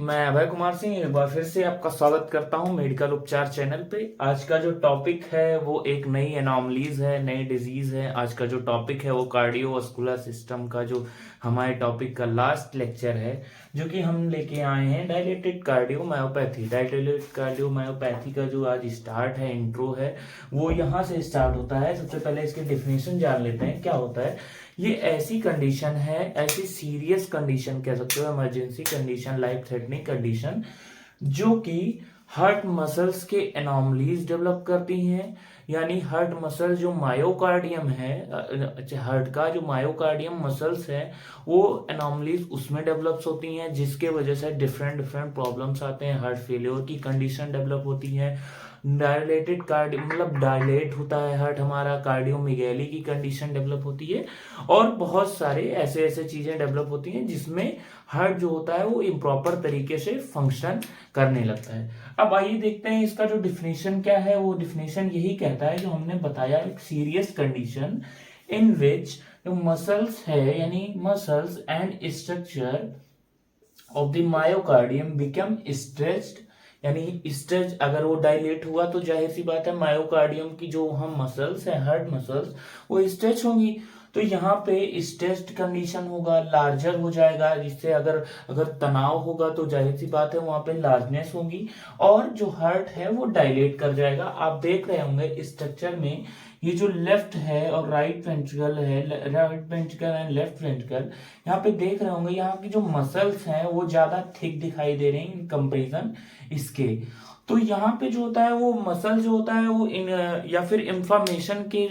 मैं अभय कुमार सिंह एक बार फिर से आपका स्वागत करता हूं मेडिकल उपचार चैनल पे। आज का जो टॉपिक है वो एक नई एनॉमलीज है, नई डिजीज है। आज का जो टॉपिक है वो कार्डियोवास्कुलर सिस्टम का जो हमारे टॉपिक का लास्ट लेक्चर है, जो कि हम लेके आए हैं डायलेटेड कार्डियोमायोपैथी। डायलेटेड कार्डियोमायोपैथी का जो आज स्टार्ट है, इंट्रो है, वो यहाँ से स्टार्ट होता है। सबसे पहले इसकी डेफिनेशन जान लेते हैं क्या होता है। ये ऐसी कंडीशन है, ऐसी सीरियस कंडीशन कह सकते हो, emergency condition, life threatening condition, जो कि हार्ट मसल्स के एनॉमलीज डेवलप करती हैं। यानी हार्ट मसल जो मायोकार्डियम है, हार्ट का जो मायोकार्डियम मसल्स है, वो एनॉमलीज उसमें डेवलप्स होती हैं, जिसके वजह से डिफरेंट डिफरेंट प्रॉब्लम्स आते हैं। हार्ट फेलियर की कंडीशन डेवलप होती है। डायलेटेड कार्डियो मतलब डायलेट होता है हार्ट हमारा, कार्डियोमिगैली की कंडीशन डेवलप होती है, और बहुत सारे ऐसे ऐसे चीजें डेवलप होती हैं जिसमें हार्ट जो होता है वो इम्प्रॉपर तरीके से फंक्शन करने लगता है। अब आइए देखते हैं इसका जो डिफिनेशन क्या है। वो डिफिनेशन यही कहता है जो हमने बताया, एक सीरियस कंडीशन इन विच जो मसल्स है, यानी muscles and structure of the myocardium become stretched. यानी स्ट्रेच अगर वो डायलेट हुआ तो जाहिर सी बात है मायोकार्डियम की जो हम मसल्स है, हार्ट मसल्स, वो स्ट्रेच होंगी। तो यहाँ पे स्ट्रेच्ड कंडीशन होगा, लार्जर हो जाएगा, जिससे अगर अगर तनाव होगा तो जाहिर सी बात है वहां पे लार्जनेस होगी, और जो हार्ट है वो डायलेट कर जाएगा। आप देख रहे होंगे स्ट्रक्चर में ये जो लेफ्ट है और राइट वेंट्रिकल है, right ventricle and left ventricle, यहाँ पे देख रहे होंगे यहाँ की जो मसल्स हैं वो ज्यादा थिक दिखाई दे रही हैं इन कंपेरिजन इसके। तो यहाँ पे जो होता है वो मसल जो होता है वो या फिर इंफ्लामेशन के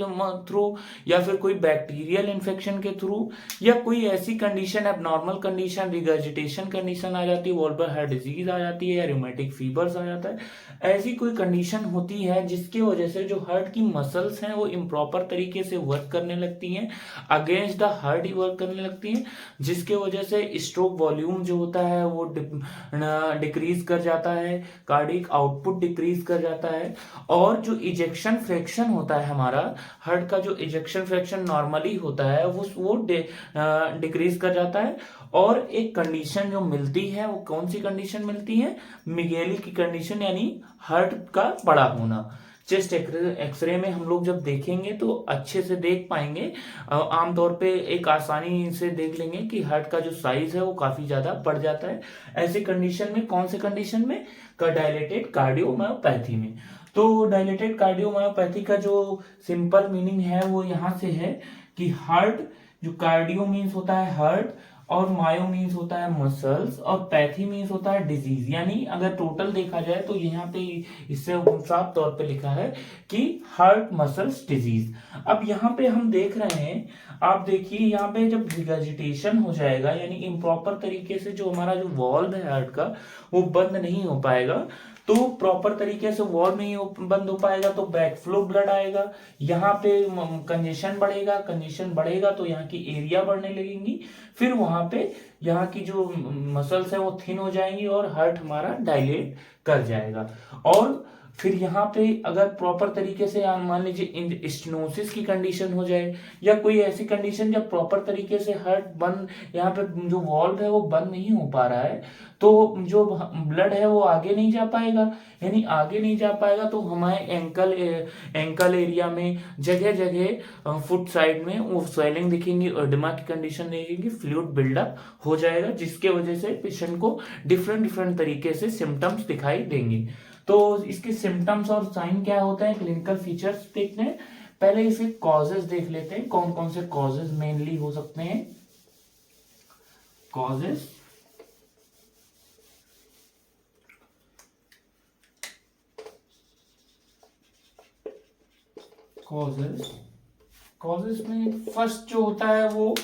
थ्रू, या फिर कोई बैक्टीरियल इन्फेक्शन के थ्रू, या कोई ऐसी condition, abnormal condition, regurgitation condition आ जाती है, वॉल्बर हार्ट डिजीज आ जाती है, या रिमेटिक फीवर्स आ जाता है, ऐसी कोई कंडीशन होती है जिसकी वजह से जो हार्ट की मसल्स हैं वो इम्प्रॉपर तरीके से वर्क करने लगती हैं, against the heart he work करने लगती हैं, जिसके वजह से स्ट्रोक वॉल्यूम जो होता है वो डिक्रीज कर जाता है, कार्डिक आउटपुट डिक्रीज कर जाता है, और जो इजेक्शन फ्रैक्शन होता है हमारा हार्ट का, जो इजेक्शन फ्रैक्शन नॉर्मली होता है वो डिक्रीज कर जाता है। और एक कंडीशन जो मिलती है वो कौन सी कंडीशन मिलती है, मिगेली की कंडीशन, यानी हार्ट का बड़ा होना। चेस्ट एक्सरे में हम लोग जब देखेंगे तो अच्छे से देख पाएंगे, आमतौर पे एक आसानी से देख लेंगे कि हार्ट का जो साइज है वो काफी ज्यादा बढ़ जाता है। ऐसे कंडीशन में, कौन से कंडीशन में, डायलेटेड कार्डियोमायोपैथी में। तो डायलेटेड कार्डियोमायोपैथी का जो सिंपल मीनिंग है वो यहाँ से है कि हार्ट, जो कार्डियो मीन्स होता है हार्ट, और मायो मीन्स होता है मसल्स, और पैथी मीन्स होता है डिजीज। यानी अगर टोटल देखा जाए तो यहाँ पे इससे साफ तौर पे लिखा है कि हार्ट मसल्स डिजीज। अब यहाँ पे हम देख रहे हैं, आप देखिए यहाँ पे जब रिगर्जिटेशन हो जाएगा, यानी इम्प्रॉपर तरीके से जो हमारा जो वॉल्व है हार्ट का वो बंद नहीं हो पाएगा, तो प्रॉपर तरीके से वॉल्व नहीं बंद हो पाएगा तो बैकफ्लो ब्लड आएगा, यहाँ पे कंजेशन बढ़ेगा, कंजेशन बढ़ेगा तो यहाँ की एरिया बढ़ने लगेंगी, फिर वहां पे यहाँ की जो मसल्स है वो थिन हो जाएंगी और हार्ट हमारा डायलेट कर जाएगा। और फिर यहाँ पे अगर प्रॉपर तरीके से मान लीजिए स्टेनोसिस की कंडीशन हो जाए, या कोई ऐसी कंडीशन जब प्रॉपर तरीके से हार्ट बंद, यहाँ पे जो वॉल्व है वो बंद नहीं हो पा रहा है, तो जो ब्लड है वो आगे नहीं जा पाएगा। यानी आगे नहीं जा पाएगा तो हमारे एंकल एरिया में, जगह जगह फुट साइड में वो स्वेलिंग दिखेंगी, एडिमा की कंडीशन दिखेगी, फ्लूइड बिल्डअप हो जाएगा, जिसके वजह से पेशेंट को डिफरेंट डिफरेंट तरीके से सिम्टम्स दिखाई देंगे। तो इसके सिम्टम्स और साइन क्या होते हैं, क्लिनिकल फीचर्स देखते हैं। पहले इसके कॉजेज देख लेते हैं, कौन कौन से कॉजेज मेनली हो सकते हैं। कॉजेज, कॉजेज में फर्स्ट जो होता है वो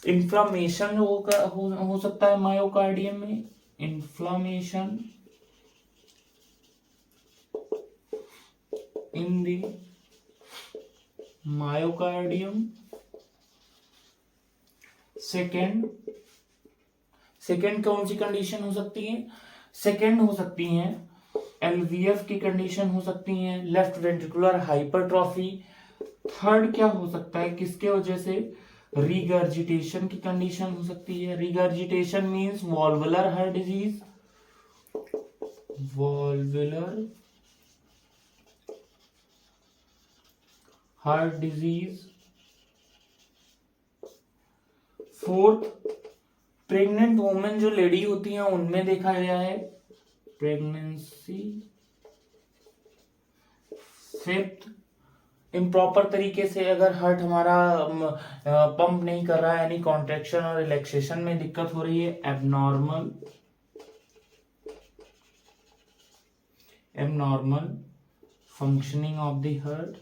इंफ्लामेशन हो सकता है मायोकार्डियम में, इंफ्लामेशन इन दी मायोकार्डियम। सेकेंड कौन सी कंडीशन हो सकती है, सेकेंड हो सकती है एलवीएफ की कंडीशन हो सकती है, लेफ्ट वेंट्रिकुलर हाइपरट्रॉफी। थर्ड क्या हो सकता है, किसके वजह से, रिगर्जिटेशन की कंडीशन हो सकती है। Regurgitation means valvular heart disease, valvular heart disease. Fourth, pregnant women जो लेडी होती हैं उनमें देखा गया है प्रेगनेंसी। फिफ्थ, इम्प्रॉपर तरीके से अगर हार्ट हमारा पंप नहीं कर रहा है, यानी कॉन्ट्रैक्शन और रिलैक्सेशन में दिक्कत हो रही है, abnormal functioning of the heart.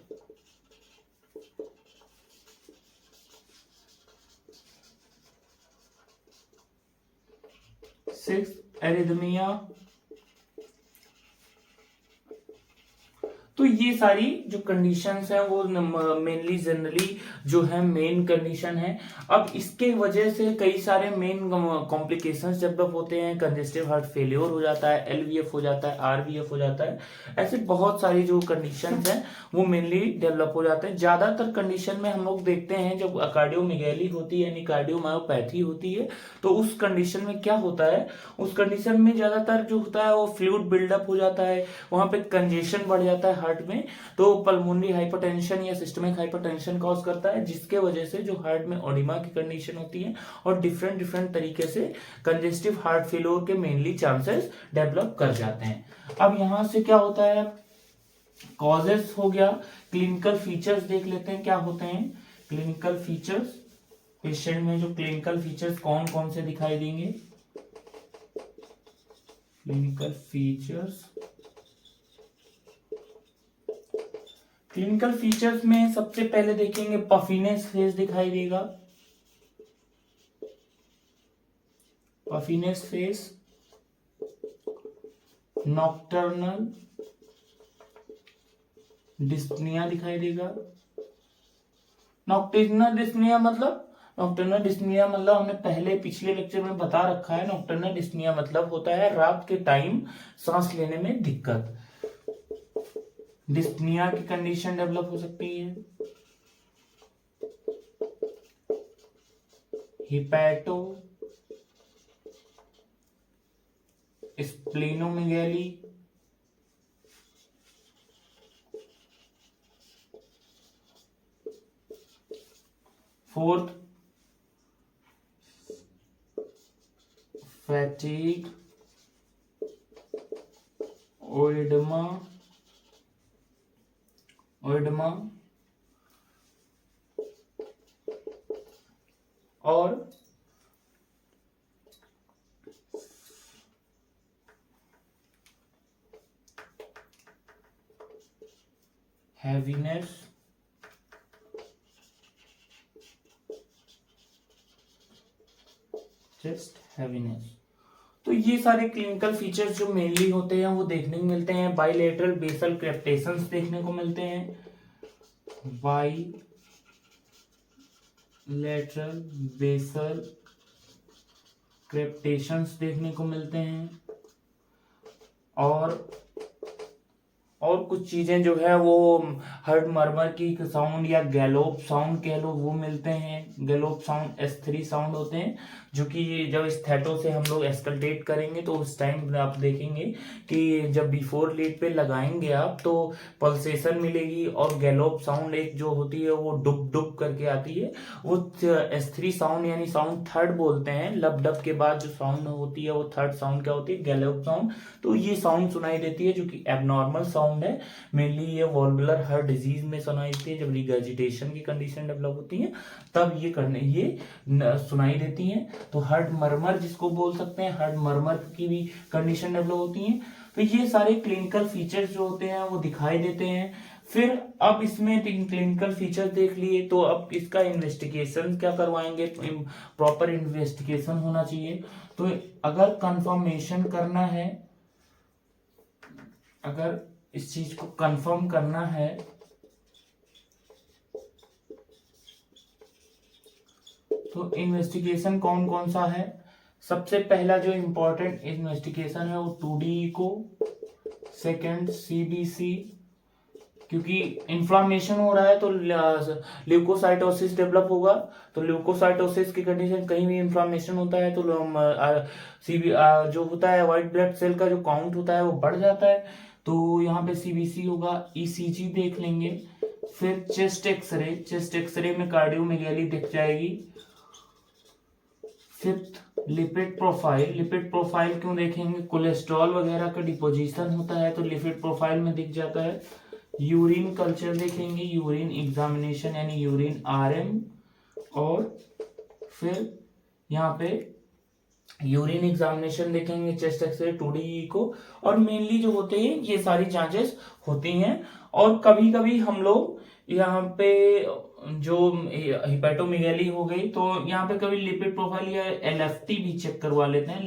Six, arrhythmia. तो ये सारी जो कंडीशंस हैं वो मेनली जनरली जो है मेन कंडीशन है। अब इसके वजह से कई सारे मेन कॉम्प्लिकेशंस डेवलप होते हैं। कंजेस्टिव हार्ट फेलियर हो जाता है, एलवीएफ हो जाता है, आरवीएफ हो जाता है। ऐसे बहुत सारी जो कंडीशंस हैं वो मेनली डेवलप हो जाते हैं। ज्यादातर कंडीशन में हम लोग देखते हैं जब कार्डियोमेगैली होती है यानी कार्डियोमायोपैथी होती है, तो उस कंडीशन में क्या होता है, उस कंडीशन में ज्यादातर जो होता है वो फ्लूइड बिल्डअप हो जाता है, वहां पे कंजेशन बढ़ जाता है हार्ट में, तो पल्मोनरी हाइपरटेंशन या सिस्टमिक हाइपरटेंशन कॉज करता है, जिसके वजह से जो हार्ट में ओडिमा की कंडीशन होती है और डिफरेंट डिफरेंट तरीके से कंजेस्टिव हार्ट फेलियर के मेनली चांसेस डेवलप कर जाते हैं। अब यहां से क्या होता है, कॉजेस हो गया। क्लिनिकल फीचर्स देख लेते हैं क्या होते हैं। क्लिनिकल फीचर्स, पेशेंट में जो क्लिनिकल फीचर्स कौन कौन से दिखाई देंगे। क्लिनिकल फीचर्स, क्लिनिकल फीचर्स में सबसे पहले देखेंगे पफीनेस फेस दिखाई देगा, पफीनेस फेस। नॉक्टर्नल डिस्पनिया दिखाई देगा। नॉक्टर्नल डिस्पनिया मतलब हमने पहले पिछले लेक्चर में बता रखा है। नॉक्टर्नल डिस्पनिया मतलब होता है रात के टाइम सांस लेने में दिक्कत। डिस्पनिया की कंडीशन डेवलप हो सकती है। हिपैटो स्प्लेनोमेगैली, फोर्थ फैटीग, ओइडमा और हैवीनेस, जस्ट हैवीनेस। तो ये सारे क्लिनिकल फीचर्स जो मेनली होते हैं वो देखने को मिलते हैं। बाइलेटरल बेसल क्रेप्टेशंस देखने को मिलते हैं, बाइलेटरल बेसल क्रेप्टेशंस देखने को मिलते हैं, और कुछ चीजें जो है वो हार्ट मर्मर की साउंड या गैलोप साउंड कह लो वो मिलते हैं। गैलोप साउंड S3 साउंड होते हैं, जो कि जब स्थैटो से हम लोग एस्कल्टेट करेंगे तो उस टाइम आप देखेंगे कि जब बिफोर लीड पे लगाएंगे आप तो पल्सेशन मिलेगी, और गैलोप साउंड एक जो होती है वो डुब डुब करके आती है, वो S3 साउंड यानी साउंड थर्ड बोलते हैं। लब डब के बाद जो साउंड होती है वो थर्ड साउंड क्या होती है, गैलोप साउंड। तो ये साउंड सुनाई देती है जो कि एबनॉर्मल साउंड है। मेनली ये वॉल्वुलर हार्ट डिजीज में सुनाई देती है, जब रिगर्जिटेशन की कंडीशन डेवलप होती है तब ये सुनाई देती है। तो हार्ट मर्मर जिसको बोल सकते हैं, हार्ट मर्मर की भी कंडीशन डेवलप होती है। तो ये सारे क्लिनिकल फीचर्स जो होते हैं वो दिखाई देते हैं। फिर अब इसमें क्लिनिकल फीचर देख लिए, तो अब इसका इन्वेस्टिगेशन क्या करवाएंगे, प्रॉपर इन्वेस्टिगेशन होना चाहिए। तो अगर कंफर्मेशन करना है, अगर इस चीज को कंफर्म करना है तो इन्वेस्टिगेशन कौन कौन सा है। सबसे पहला जो इंपॉर्टेंट इन्वेस्टिगेशन है वो 2D को, सेकंड CBC, क्योंकि इन्फ्लामेशन हो रहा है तो ल्यूकोसाइटोसिस डेवलप होगा। तो ल्यूकोसाइटोसिस की कंडीशन, कहीं भी इन्फ्लामेशन होता है तो सीबी जो होता है व्हाइट ब्लड सेल का जो काउंट होता है वो बढ़ जाता है। तो यहाँ पे सीबीसी होगा, ईसीजी देख लेंगे। फिर चेस्ट एक्सरे में कार्डियोमेगाली दिख जाएगी। फिफ्थ लिपिड प्रोफाइल क्यों देखेंगे, कोलेस्ट्रॉल वगैरह का डिपोजिशन होता है तो लिपिड प्रोफाइल में दिख जाता है। यूरिन कल्चर देखेंगे, यूरिन एग्जामिनेशन यानी यूरिन आरएम। और फिर यहाँ पे यूरिन एग्जामिनेशन देखेंगे, चेस्ट एक्सरे, 2D इको। और मेनली जो होते हैं ये सारी जांचेस होती हैं। और कभी कभी हम लोग यहाँ पे जो हिपेटोमेगाली हो गई तो यहाँ पे कभी लिपिड प्रोफाइल या एलएफटी भी चेक करवा लेते हैं,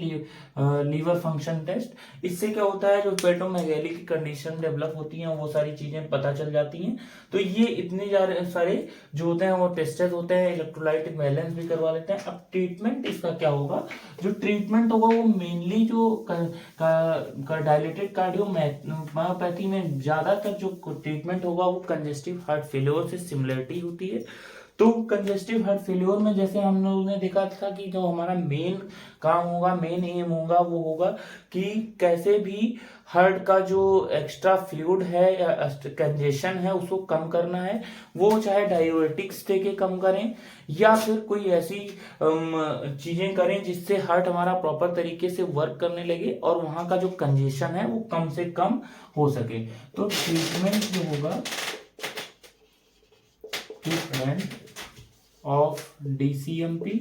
लीवर फंक्शन टेस्ट। इससे क्या होता है, जो हिपेटोमेगाली की कंडीशन डेवलप होती है वो सारी चीजें पता चल जाती हैं। तो ये इतने सारे जो होते हैं वो टेस्टेड होते हैं। इलेक्ट्रोलाइट बैलेंस भी करवा लेते हैं। अब ट्रीटमेंट इसका क्या होगा, जो ट्रीटमेंट होगा वो मेनली जो डायलेटेड कार्डियोमायोपैथी में ज्यादातर जो ट्रीटमेंट होगा वो कंजेस्टिव हार्ट फेलियर से सिमिलरिटी होती है। तो कंजेस्टिव हार्ट फेलियर में जैसे हम लोगों ने देखा था कि जो हमारा मेन काम होगा, मेन एम होगा वो होगा कि कैसे भी हार्ट का जो एक्स्ट्रा फ्लूइड है या कंजेशन है उसको कम करना है। वो चाहे डायूरेटिक्स दे के कम करें या फिर कोई ऐसी चीजें करें जिससे हार्ट हमारा प्रॉपर तरीके से वर्क करने लगे और वहां का जो कंजेशन है वो कम से कम हो सके। तो ट्रीटमेंट जो होगा, ट्रीटमेंट ऑफ डीसीएमपी,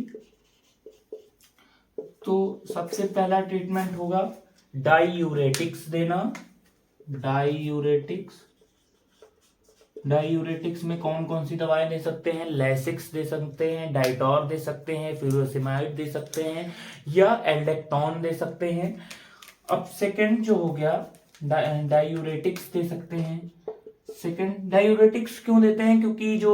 तो सबसे पहला ट्रीटमेंट होगा डाईयूरेटिक्स देना। डाईयूरेटिक्स में कौन कौन सी दवाएं दे सकते हैं, लैसिक्स दे सकते हैं, डाइटॉर दे सकते हैं, फ्यूरोसेमाइड दे सकते हैं या एल्डेक्टोन दे सकते हैं। अब सेकंड जो हो गया, डाईयूरेटिक्स दे सकते हैं। सेकंड डायूरेटिक्स क्यों देते हैं, क्योंकि जो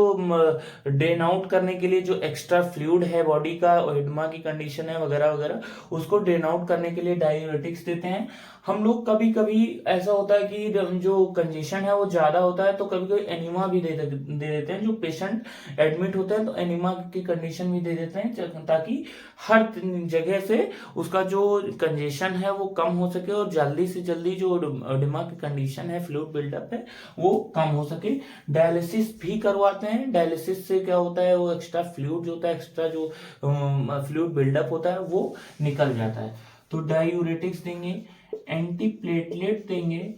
ड्रेन आउट करने के लिए जो एक्स्ट्रा फ्लूइड है बॉडी का, एडिमा की कंडीशन है वगैरह वगैरह, उसको ड्रेन आउट करने के लिए डायूरेटिक्स देते हैं। हम लोग कभी कभी ऐसा होता है कि जो कंजेशन है वो ज्यादा होता है तो कभी कभी एनिमा भी दे देते हैं। जो पेशेंट एडमिट होते हैं तो एनिमा की कंडीशन भी दे देते हैं ताकि हर जगह से उसका जो कंजेशन है वो कम हो सके और जल्दी से जल्दी जो एडिमा की कंडीशन है, फ्लूइड बिल्डअप है, वो कम हो सके। डायलिसिस भी करवाते हैं। डायलिसिस से क्या होता है, वो एक्स्ट्रा फ्लूइड जो होता है, एक्स्ट्रा जो फ्लूइड बिल्डअप होता है वो निकल जाता है। तो डायूरेटिक्स देंगे, एंटीप्लेटलेट देंगे।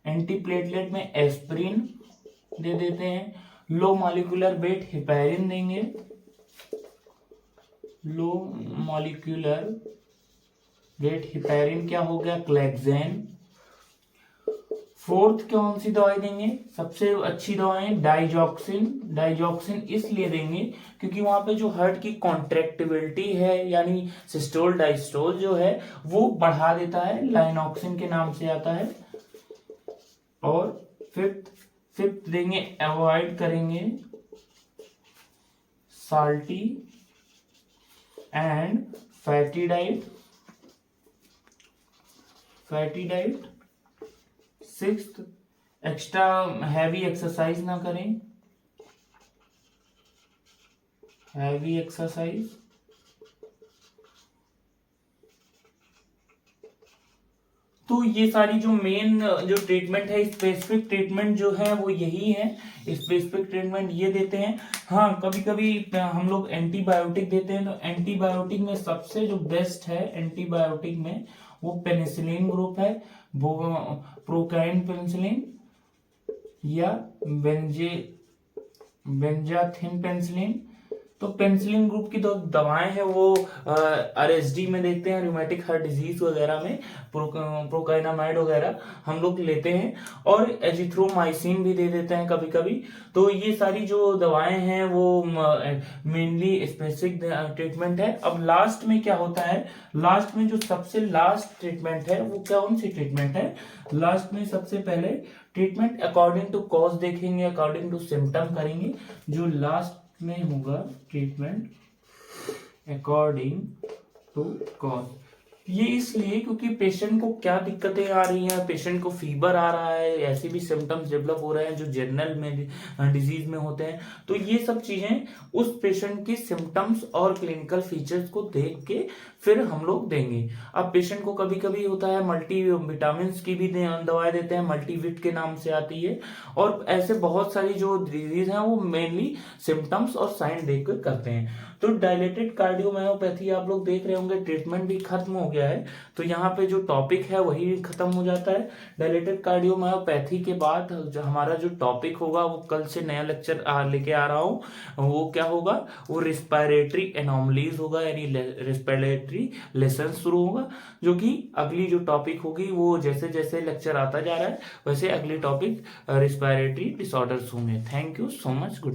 एंटीप्लेटलेट में एस्प्रिन दे देते हैं। लो मॉलिक्यूलर वेट हेपेरिन देंगे। लो मॉलिक्यूलर वेट हेपेरिन क्या हो गया, क्लेक्सेन। फोर्थ कौन सी दवाई देंगे, सबसे अच्छी दवाएं डाइजॉक्सिन। डाइजॉक्सिन इसलिए देंगे क्योंकि वहां पे जो हार्ट की कॉन्ट्रैक्टिबिलिटी है यानी सिस्टोल डायस्टोल जो है वो बढ़ा देता है, लाइनॉक्सिन के नाम से आता है। और फिफ्थ देंगे, अवॉइड करेंगे salty and fatty diet. Sixth, extra heavy exercise ना करें, हैवी एक्सरसाइज। तो ये सारी जो मेन जो ट्रीटमेंट है, स्पेसिफिक ट्रीटमेंट जो है वो यही है। स्पेसिफिक ट्रीटमेंट ये देते हैं। हाँ, कभी कभी हम लोग एंटीबायोटिक देते हैं। तो एंटीबायोटिक में सबसे जो बेस्ट है एंटीबायोटिक में वो पेनिसिलिन ग्रुप है, प्रोकाइन पेनिसिलिन या बेंजाथिन पेनिसिलिन। तो पेनिसिलिन ग्रुप की जो दवाएं हैं वो आरएसडी में देखते हैं, रूमेटिक हार्ट डिजीज वगैरह में प्रोकाइनामाइड वगैरह हम लोग लेते हैं। और एजिथ्रोमाइसिन भी दे देते हैं कभी कभी। तो ये सारी जो दवाएं हैं वो मेनली स्पेसिफिक ट्रीटमेंट है। अब लास्ट में क्या होता है, लास्ट में जो सबसे लास्ट ट्रीटमेंट है वो कौन सी ट्रीटमेंट है, लास्ट में सबसे पहले ट्रीटमेंट अकॉर्डिंग टू कॉज देखेंगे, अकॉर्डिंग टू सिम्टम करेंगे। जो लास्ट में होगा ट्रीटमेंट अकॉर्डिंग टू कॉज। ये इसलिए क्योंकि पेशेंट को क्या दिक्कतें आ रही हैं, पेशेंट को फीवर आ रहा है, ऐसे भी सिम्टम्स डेवलप हो रहे हैं जो जनरल में डिजीज में होते हैं। तो ये सब चीजें उस पेशेंट की सिम्टम्स और क्लिनिकल फीचर्स को देख के फिर हम लोग देंगे। अब पेशेंट को कभी कभी होता है मल्टी विटामिन की भी दवाएं देते हैं, मल्टीविट के नाम से आती है। और ऐसे बहुत सारी जो डिजीज हैं वो मेनली सिम्टम्स और साइन देख कर करते हैं। तो डायलेटेड कार्डियोमायोपैथी आप लोग देख रहे होंगे ट्रीटमेंट भी खत्म हो गया है, तो यहाँ पे जो टॉपिक है वही खत्म हो जाता है। डायलेटेड कार्डियोमायोपैथी के बाद जो हमारा जो टॉपिक होगा वो कल से नया लेक्चर लेके आ रहा हूँ, वो क्या होगा, वो रिस्पायरेटरी एनोमलीज होगा, यानी रिस्पायरेटरी लेसन शुरू होगा। जो कि अगली जो टॉपिक होगी वो जैसे जैसे लेक्चर आता जा रहा है वैसे अगली टॉपिक रिस्पायरेटरी डिसऑर्डर्स होंगे। Thank you so much. Good